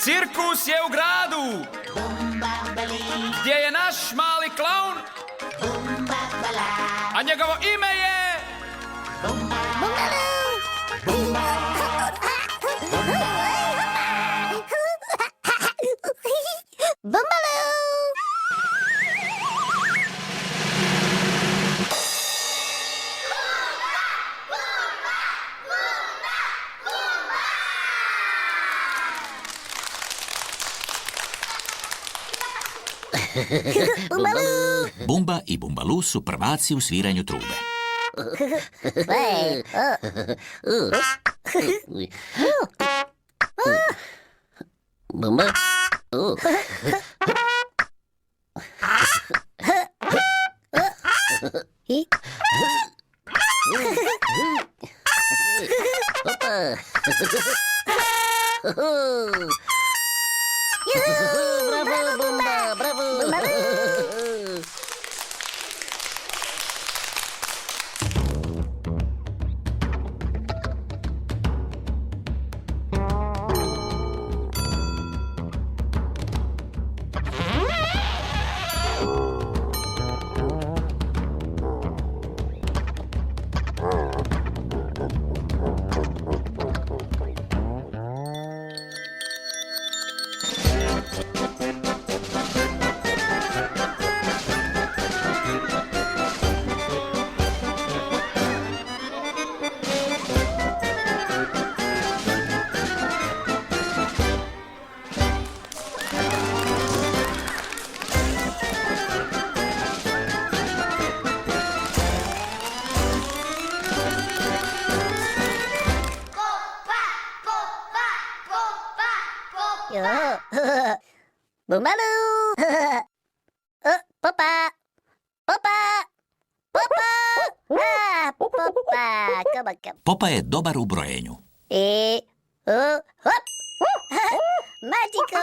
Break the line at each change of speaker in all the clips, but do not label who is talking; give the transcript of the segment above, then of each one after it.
Cirkus je u gradu, gdje je naš mali klaun, a njegovo ime je...
Bumba i Bumbalu su prvaci u sviranju trube.
Bumba. Bravo, Bumba, bravo. Bumbalu! Popa! Popa! Popa! Popa!
Popa je dobar u brojenju.
Hop! Magico!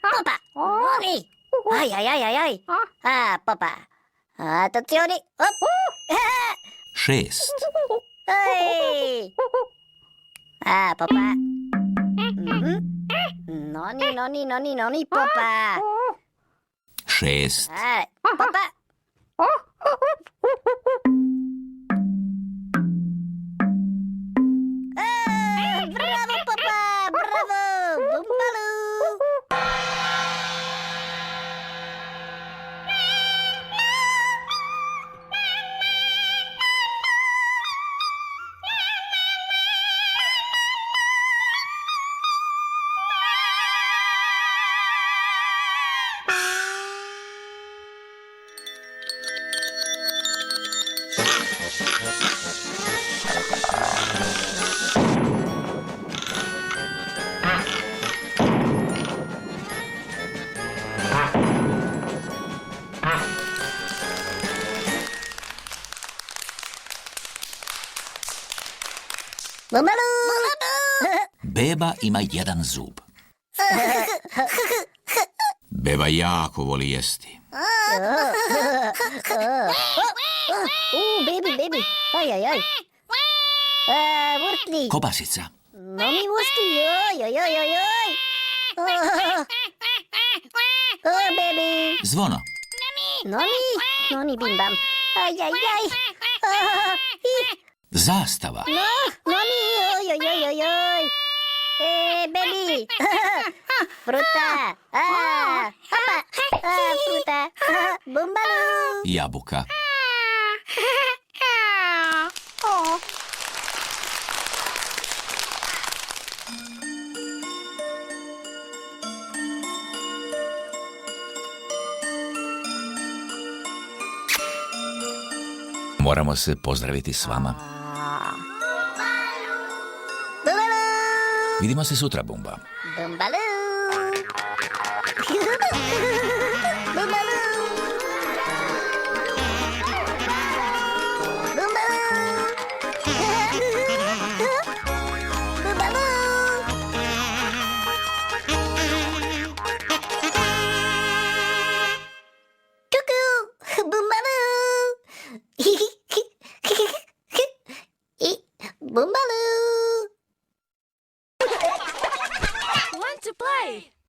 Popa! Voli! Aj! Popa! Attenzione! Hop!
6.
Popa! Noni, Popa!
6.
Popa! Bravo, Popa! Bravo! Bumbalu! Bumbalu!
Beba ima jedan zub. Beba jako voli jesti.
Baby. Aj. Vrtli.
Kobasica.
Mami vrtli. Oj. Baby.
Zvono.
Noni bim bam. Aj.
Zastava.
Noni. Oj. Baby. Fruta. Fruta. Bumbalu.
Jabuka. Moramo se pozdraviti s vama. Vidimo se sutra, Bumba.
Bumbalu. Bumbaloo.
Want to play?